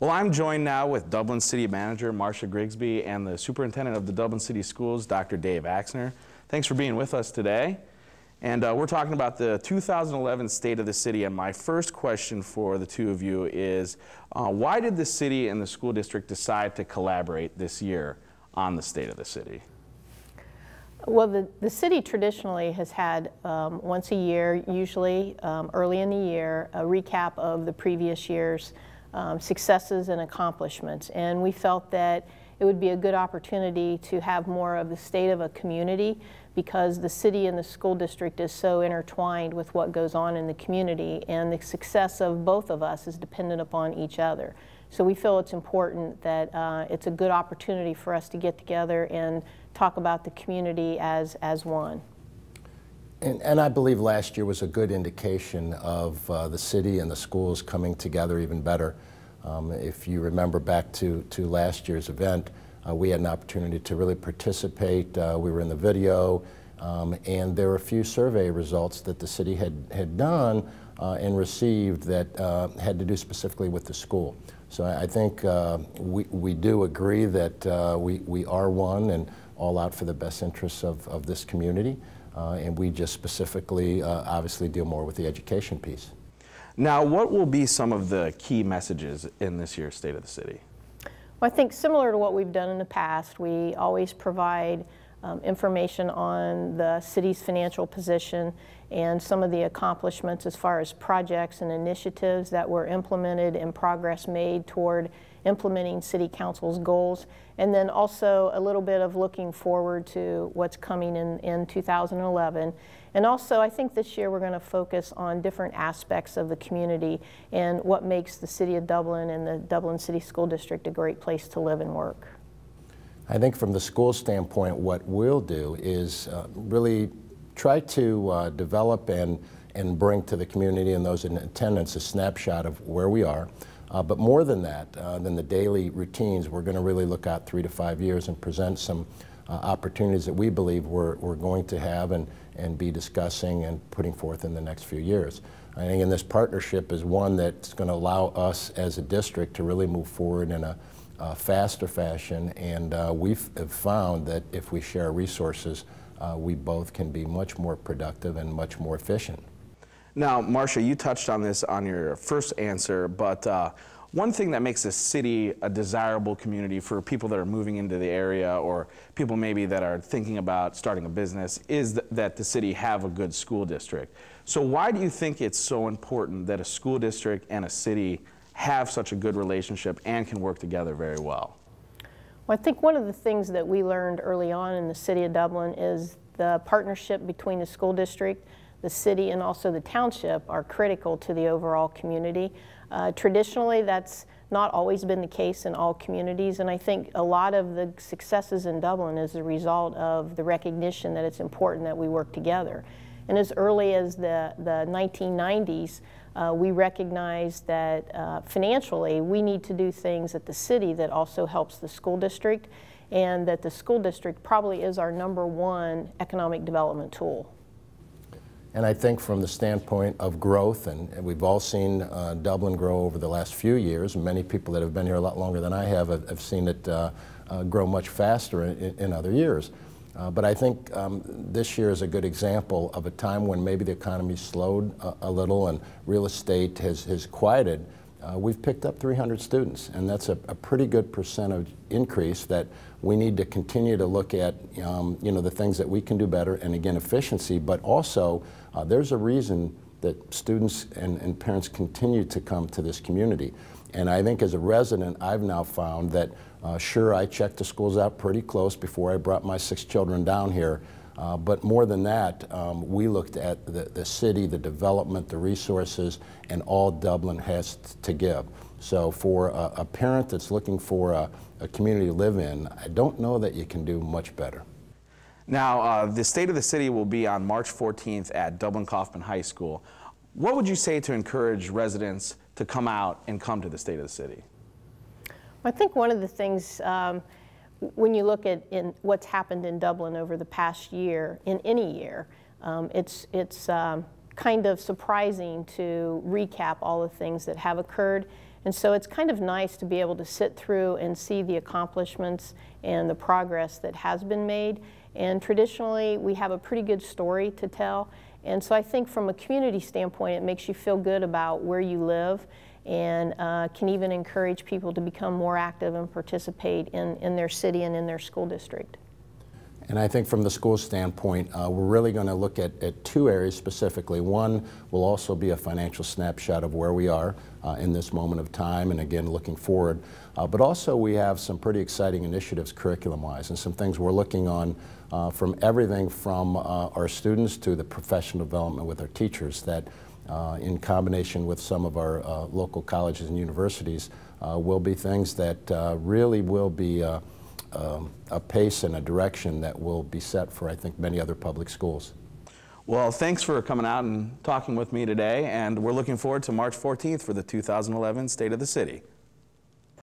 Well, I'm joined now with Dublin City Manager Marcia Grigsby and the Superintendent of the Dublin City Schools, Dr. Dave Axner. Thanks for being with us today. And we're talking about the 2011 State of the City, and my first question for the two of you is, why did the city and the school district decide to collaborate this year on the State of the City? Well, the city traditionally has had once a year, usually early in the year, a recap of the previous year's successes and accomplishments. And we felt that it would be a good opportunity to have more of the state of a community, because the city and the school district is so intertwined with what goes on in the community, and the success of both of us is dependent upon each other. So we feel it's important that it's a good opportunity for us to get together and talk about the community as one. And I believe last year was a good indication of the city and the schools coming together even better. If you remember back to last year's event, we had an opportunity to really participate. We were in the video, and there were a few survey results that the city had done and received that had to do specifically with the school. So I think we do agree that we are one and all out for the best interests of this community. And we just specifically, obviously, deal more with the education piece. Now, what will be some of the key messages in this year's State of the City? Well, I think similar to what we've done in the past, we always provide information on the city's financial position and some of the accomplishments as far as projects and initiatives that were implemented and progress made toward implementing City Council's goals, and then also a little bit of looking forward to what's coming in 2011. And also, I think this year we're going to focus on different aspects of the community and what makes the City of Dublin and the Dublin City School District a great place to live and work. I think from the school standpoint, what we'll do is really try to develop and bring to the community and those in attendance a snapshot of where we are. But more than that, than the daily routines, we're going to really look out 3 to 5 years and present some opportunities that we believe we're going to have and be discussing and putting forth in the next few years. I think this partnership is one that's going to allow us as a district to really move forward in a faster fashion, and we've found that if we share resources, we both can be much more productive and much more efficient. Now, Marcia, you touched on this on your first answer, but one thing that makes a city a desirable community for people that are moving into the area or people maybe that are thinking about starting a business is that the city have a good school district. So why do you think it's so important that a school district and a city have such a good relationship and can work together very well? Well, I think one of the things that we learned early on in the City of Dublin is the partnership between the school district, the city, and also the township are critical to the overall community. Traditionally, that's not always been the case in all communities, and I think a lot of the successes in Dublin is a result of the recognition that it's important that we work together. And as early as the 1990s, we recognized that financially we need to do things at the city that also helps the school district, and that the school district probably is our #1 economic development tool. And I think from the standpoint of growth, and we've all seen Dublin grow over the last few years, and many people that have been here a lot longer than I have seen it grow much faster in other years. But I think this year is a good example of a time when maybe the economy slowed a little and real estate has quieted. We've picked up 300 students, and that's a pretty good percentage increase that we need to continue to look at, the things that we can do better, and again, efficiency, but also there's a reason that students and parents continue to come to this community. And I think as a resident, I've now found that, sure, I checked the schools out pretty close before I brought my 6 children down here, but more than that, we looked at the city, the development, the resources, and all Dublin has to give. So for a parent that's looking for a community to live in, I don't know that you can do much better. Now, the State of the City will be on March 14th at Dublin Kaufman High School. What would you say to encourage residents to come out and come to the State of the City? I think one of the things, when you look at what's happened in Dublin over the past year, in any year, it's kind of surprising to recap all the things that have occurred. And so it's kind of nice to be able to sit through and see the accomplishments and the progress that has been made. And traditionally, we have a pretty good story to tell. And so I think from a community standpoint, it makes you feel good about where you live, and can even encourage people to become more active and participate in their city and in their school district. And I think from the school standpoint, we're really going to look at two areas specifically. One will also be a financial snapshot of where we are in this moment of time, and again looking forward. But also we have some pretty exciting initiatives curriculum-wise, and some things we're looking on from everything from our students to the professional development with our teachers that in combination with some of our local colleges and universities will be things that really will be a pace and a direction that will be set for, I think, many other public schools. Well, thanks for coming out and talking with me today, and we're looking forward to March 14th for the 2011 State of the City.